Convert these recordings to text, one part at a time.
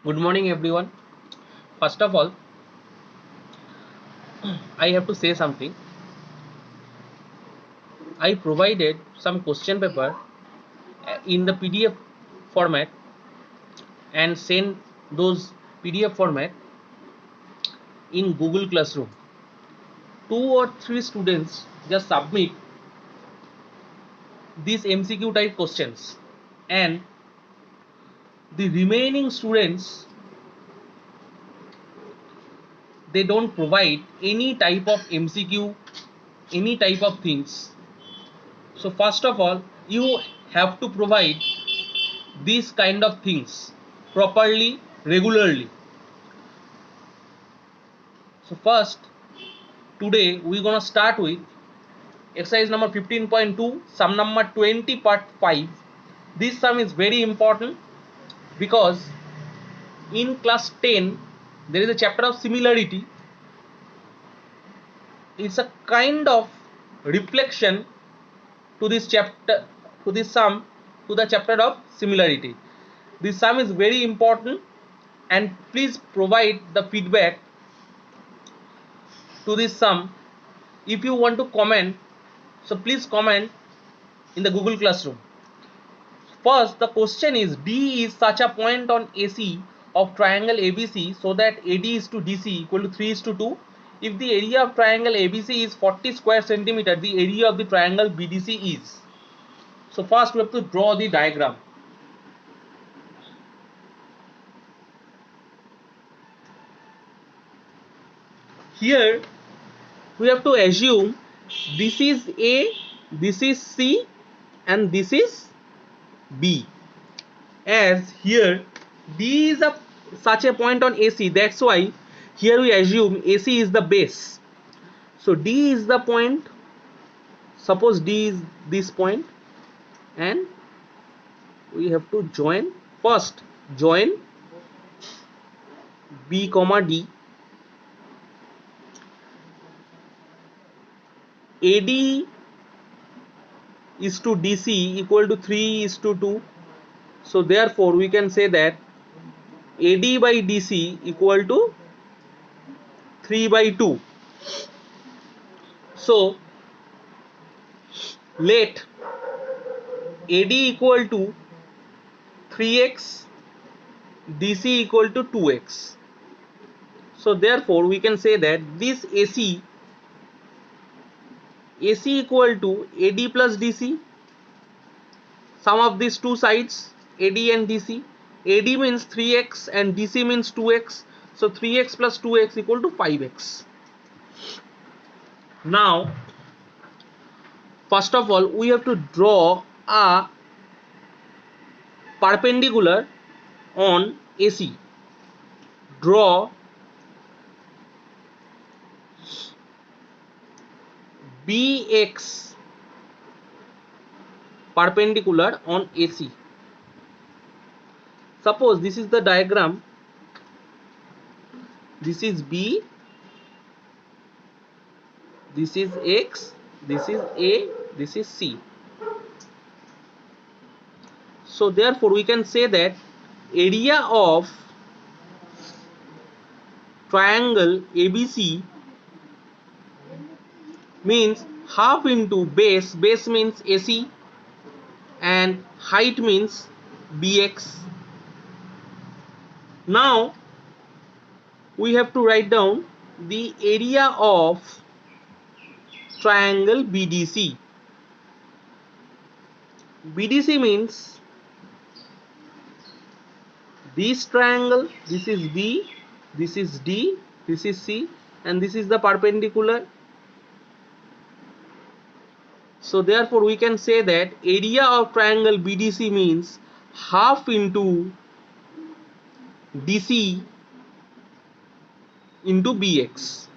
Good morning, everyone. First of all, I have to say something. I provided some question paper in the PDF format and sent those PDF format in Google Classroom. Two or three students just submit these MCQ type questions, and the remaining students they don't provide any type of MCQ, any type of things. So first of all, you have to provide these kind of things properly, regularly. So first, today we're gonna start with exercise number 15.2, sum number 20, part 5. This sum is very important because in class 10 there is a chapter of similarity. It's a kind of reflection to this chapter, to this sum, to the chapter of similarity. This sum is very important, and please provide the feedback to this sum. If you want to comment, so please comment in the Google Classroom. First, the question is, D is such a point on AC of triangle ABC so that AD is to DC equal to 3 is to 2. If the area of triangle ABC is 40 square centimeter, the area of the triangle BDC is. So first we have to draw the diagram. Here we have to assume this is A, this is C, and this is B. As here D is a such a point on AC, that's why here we assume AC is the base. So D is the point. Suppose D is this point, and we have to join. First join B comma D. AD is to DC equal to 3 is to 2. So therefore we can say that AD by DC equal to 3 by 2. So let AD equal to 3x, DC equal to 2x. So therefore we can say that this AC equal to AD plus DC, sum of these two sides AD and DC. AD means 3x and DC means 2x. So 3x plus 2x equal to 5x. Now first of all we have to draw a perpendicular on AC. Draw BX perpendicular on AC. Suppose this is the diagram. This is B, this is X, this is A, this is C. So therefore we can say that area of triangle ABC means half into base. Base means AC and height means BX. Now we have to write down the area of triangle BDC. BDC means this triangle, this is B, this is D, this is C, and this is the perpendicular. So therefore we can say that area of triangle BDC means half into DC into BX.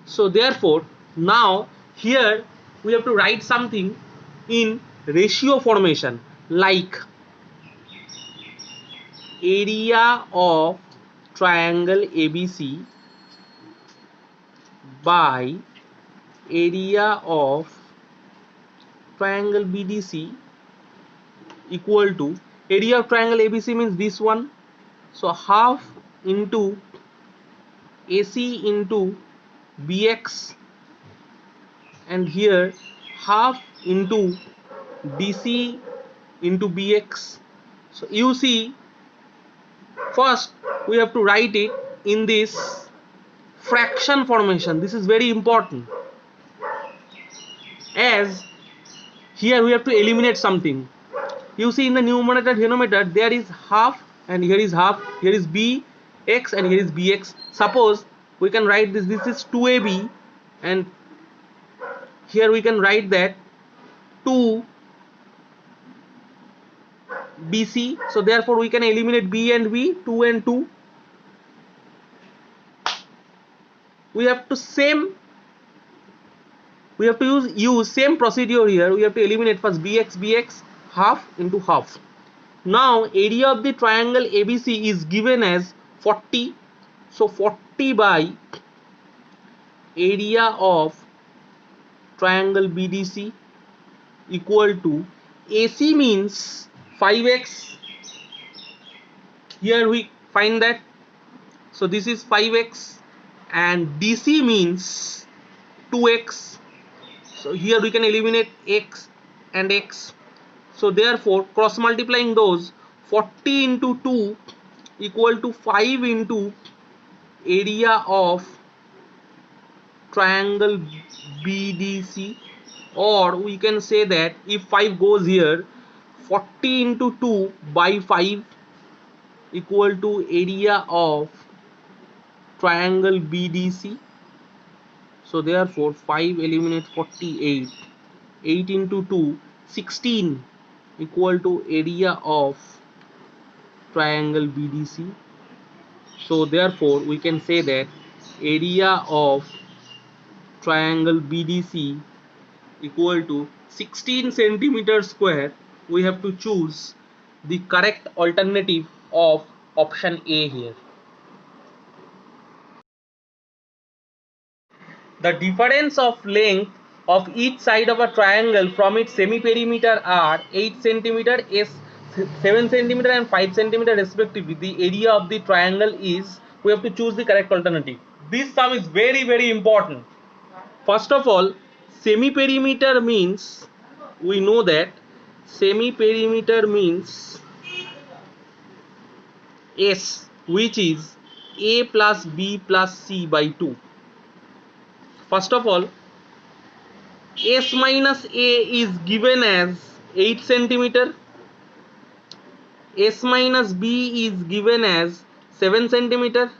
So therefore now here we have to write something in ratio formation, like area of triangle ABC by area of triangle BDC equal to area of triangle ABC means this one. So half into AC into BX, and here half into DC into BX. So you see, first we have to write it in this fraction formation. This is very important, as here we have to eliminate something. You see, in the numerator denominator there is half, and here is half, here is BX and here is BX. Suppose we can write this is 2AB, and here we can write that 2BC. So therefore we can eliminate B and B, 2 and 2. We have to use same procedure here. We have to eliminate first BX, half into half. Now area of the triangle ABC is given as 40. So 40 by area of triangle BDC equal to AC means 5x. Here we find that. So this is 5x, and DC means 2x. So here we can eliminate x and x. So therefore cross multiplying those, 40 into 2 equal to 5 into area of triangle BDC, or we can say that if 5 goes here, 40 into 2 by 5 equal to area of triangle BDC. So therefore 5 eliminate 48, 8 into 2 16 equal to area of triangle BDC. So therefore we can say that area of triangle BDC equal to 16 centimeter square. We have to choose the correct alternative of option A here. The difference of length of each side of a triangle from its semi-perimeter are 8 cm, 7 cm and 5 cm respectively. The area of the triangle is, we have to choose the correct alternative. This sum is very important. First of all, semi-perimeter means, we know that semi-perimeter means S, which is A plus B plus C by 2. First of all, S minus A is given as 8 centimeter, S minus B is given as 7 centimeter,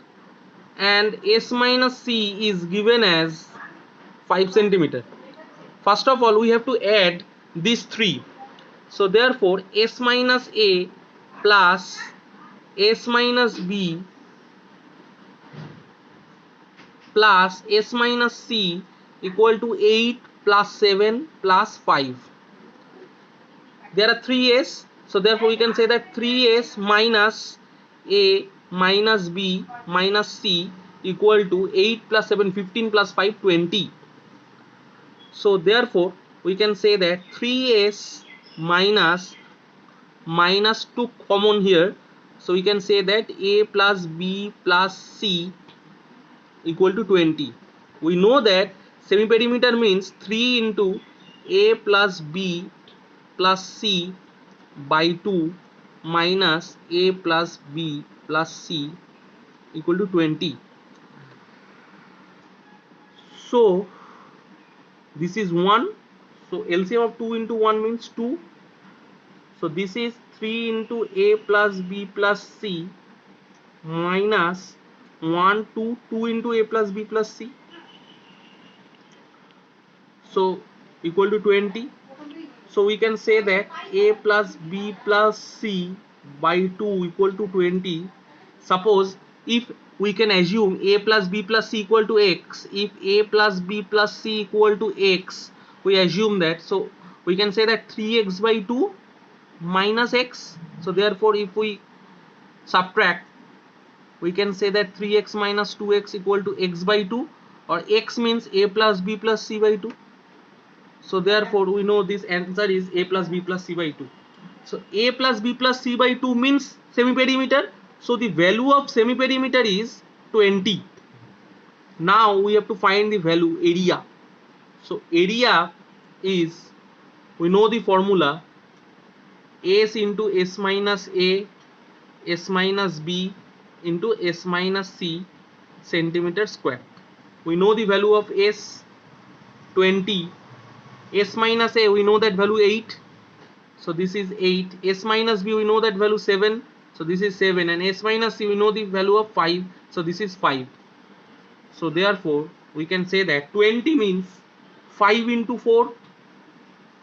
and S minus C is given as 5 centimeter. First of all, we have to add these three. So therefore S minus A plus S minus B plus S minus C equal to 8 plus 7 plus 5. There are 3s, so therefore we can say that 3s minus A minus B minus C equal to 8 plus 7 15 plus 5 20. So therefore we can say that 3s minus 2 common here, so we can say that A plus B plus C equal to 20. We know that semi-perimeter means 3 into A plus B plus C by 2 minus A plus B plus C equal to 20. So this is 1. So LCM of 2 into 1 means 2. So this is 3 into A plus B plus C minus 1 2 into A plus B plus C. So equal to 20. So we can say that A plus B plus C by 2 equal to 20. Suppose if we can assume A plus B plus C equal to X, if A plus B plus C equal to X, we assume that, so we can say that 3x by 2 minus X. So therefore if we subtract, we can say that 3x minus 2x equal to X by 2, or X means A plus B plus C by 2. So therefore we know this answer is A plus B plus C by 2. So a plus b plus c by 2 means semi-perimeter. So the value of semi-perimeter is 20. Now we have to find the value area. So area is, we know the formula, s into s minus a, s minus b into s minus c centimeter square. We know the value of s 20, s minus a we know that value 8, so this is 8, s minus b we know that value 7, so this is 7, and s minus c we know the value of 5, so this is 5. So therefore we can say that 20 means 5 into 4,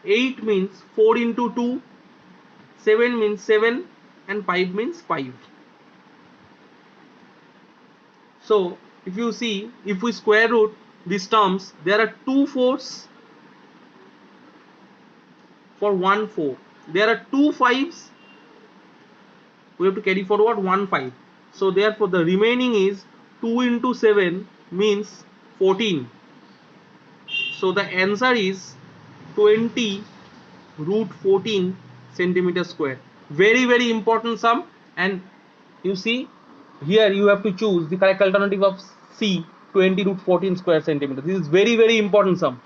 8 means 4 into 2, 7 means 7, and 5 means 5. So if you see, if we square root these terms, there are 2 4s for 1 4. There are 2 5s, we have to carry forward 1 5. So therefore the remaining is 2 into 7 means 14. So the answer is 20 root 14 centimeter square. Very important sum. And you see here you have to choose the correct alternative of C, 20 root 14 square centimeter. This is very important sum.